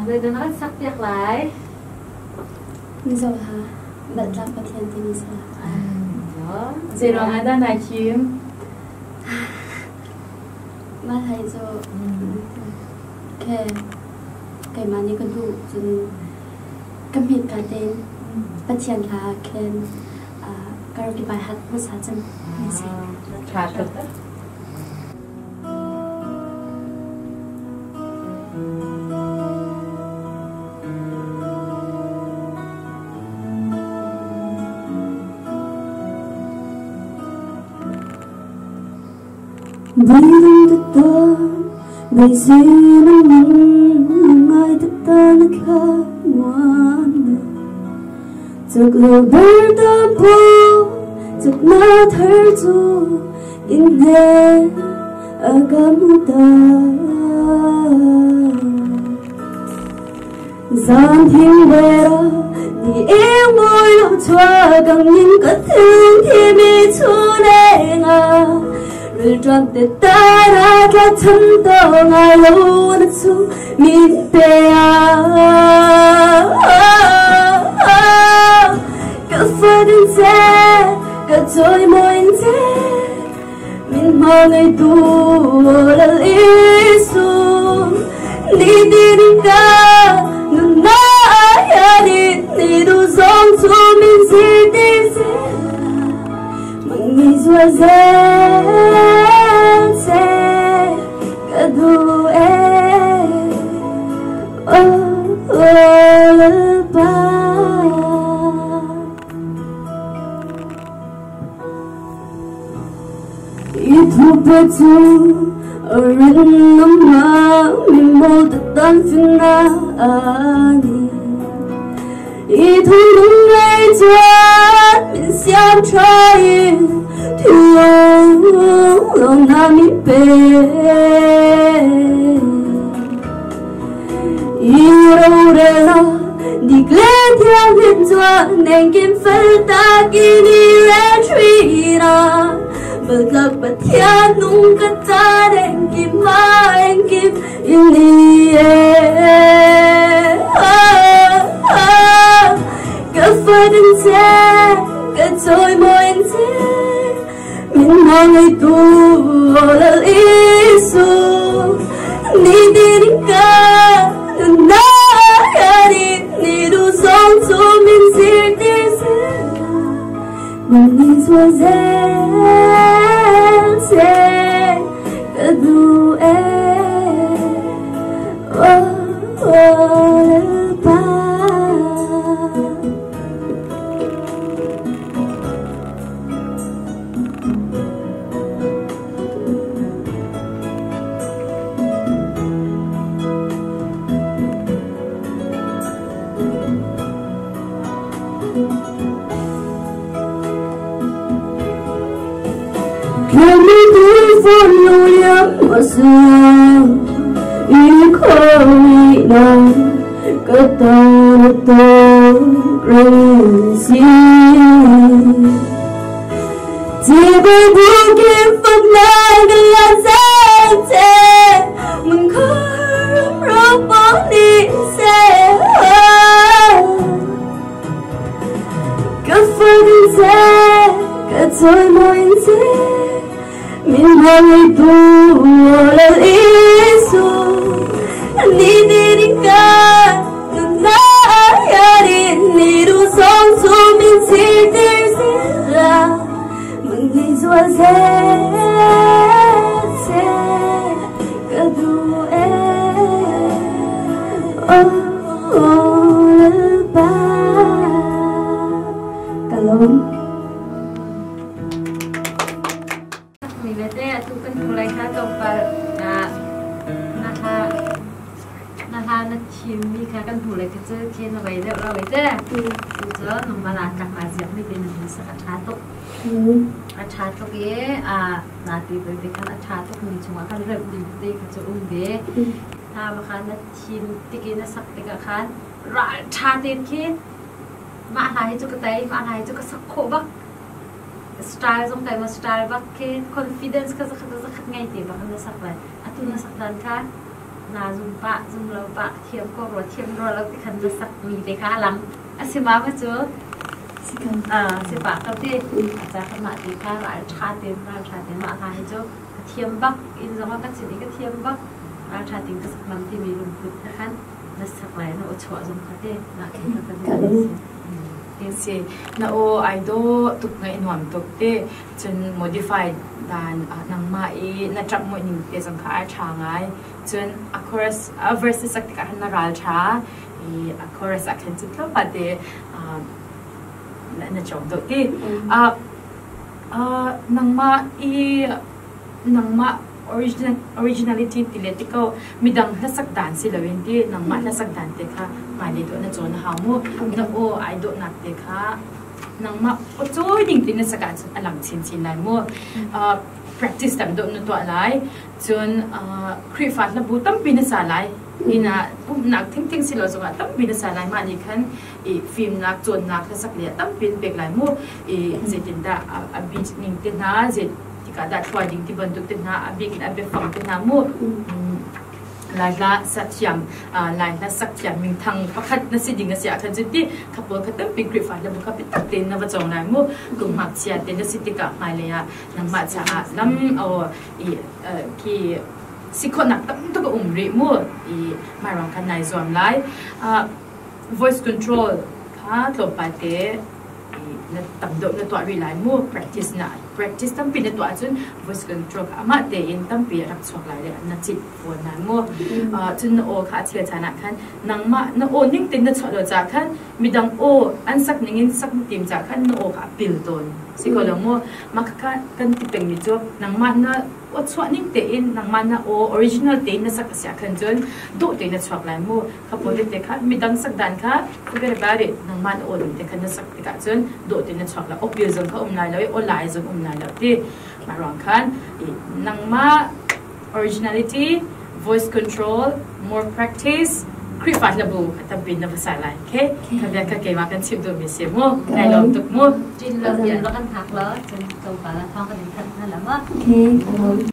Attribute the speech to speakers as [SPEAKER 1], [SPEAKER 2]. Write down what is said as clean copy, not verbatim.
[SPEAKER 1] rồi đó nó sắc tiệc lại
[SPEAKER 2] mình rồi hả bật ra bật thiên thì mình sao
[SPEAKER 1] đó
[SPEAKER 3] chị rồi ai đã này chim
[SPEAKER 2] mà thầy rồi cái mà như con đủ jun cam hiện cả tên bật thiên là khen karaoke bài hát một sáu trăm
[SPEAKER 3] trà thực
[SPEAKER 2] Bilang tetap Bersih ai tetap kawan Thực lo bertemu Thực nó terju Inhe agak mudah Giang thiên bera Ni yêu môi lâu chua Càng nhìn có thương Thì mi chu nè ngà Rồi tròn tê ta ra ra thân tàu Ngài lâu nè chu Min bè Cả phá đến thế Cả trôi môi thế Min mong ngày tu Là lý xuống Đi đi đi ca Nung na ya đi Đi đủ giống chu Min gì đi dễ Mang nghĩ dùa dễ Dễ Cả đủ lỡ ba Itu betul Orang nama Mimol tetap finani Itu mengai tuan Min siap try Tuang Long nami pe Iro rela Di glen yang tuan Nengkin felta Gini retrina Berlak batian nung kata Engkim ma engkim ini Cả phá đến thế Cả trôi môi thế Mình mong ngày tu Là lý xuống Ni đi đi ca Nung na ya đi Ni đủ giống chu Mình gì đi dễ Mình đi dùa dễ Kadu Nanti berdekat acatuk ni cuma kan rebdi kerja umbe, ha makan tim tiga sak tiga kan, acatin ki, mana itu ketai, mana itu kesakko bak, style zong tai style bak ki confidence kerja ngai ti bak na sak lai, atu na sak dan kan,
[SPEAKER 1] นาซุมปะซุมเราปะเทียมก็รถเทียมรถแล้วคันจะสักมีไปค้าหลังอาสิมามาเจอสิปะกับที่อาจารย์ขมาตีค้าหลายชาเต็มราชาเต็มมาค่ะให้เจ้าเทียมบักอินสมากันสินี้ก็เทียมบักราชาติงก็สักลำที่มีลมพุทธนะคะนักสักหลายนะอดชัวซุมค่ะที่นักเห็นกันดี
[SPEAKER 3] สินาโอไอโดตุกไงหน่วมตุกเตจน modify ดานนังมาอีนัดจับมวยหนึ่งเตสังขารชาไงจน chorus verse สักติการนาราลชาchorus สักเห็นจุดแล้วปัดเดนัดจับตุกเตนังมาอีนังมาoriginality ติเลติก็มีดังนักสักดานสิละเวนที่นังมานักสักดานเตค่ะมาในตัวนักโจนหามูนักโอไอโดนักเตค่ะนังมาโอโจ้ยิ่งตินักสักการอลังชินไหลมูpractice แต่โดนตัวไหลจนครีฟัดระบุตั้มปีนักสายไหลนี่นะปุ๊บนักทิ้งสิเราสกัดตั้มปีนักสายไหลมาอีกครั้งฟิล์มนักโจนนักนักสักเลียตั้มปีนเบกไหลมูเจตินดาบินนิ่งตินาเจkada tuading ti banduk tinha abik na be fam tinha mu laila satyam laila satyam ming thang pakhat na siding na sia khan jiti khapol khatam big rifa la buka pit ten na wachong lai mu kum mak sia ten na sitika mai le ya nang ma cha lam o ki sikhonak tam to ko umri mu mai rang khan nai zom lai voice control kha to pa te na tam do na to ri lai mu practice tam pin na to chun voice control ama te in tam pi rak chok lai le na chit phone na mu chun o kha che chana khan nang ma na o ning tin na cholo cha khan midang o an sak ningin sak tim cha khan no o kha pil ton sikolo mo makaka kan ti peng mi jo nang ma na o chwa ning te in nang ma na o original te na sak sia khan chun do te na chok lai mu kha pole te kha midang sak dan kha forget about it nang ma na o te khan na sak te ka chun do te na chok la o pil zong kha lai lai o lai zong lai lai ti ma rong khan nang ma originality voice control more practice Krifat labu kata bin na pasalay, okay? Kaya kakaimakan si Domisya mo, nailong tuk mo.
[SPEAKER 1] Jin lang yan, lakan hakla, jin tau pala, thong ka din kan halama.
[SPEAKER 2] Okay.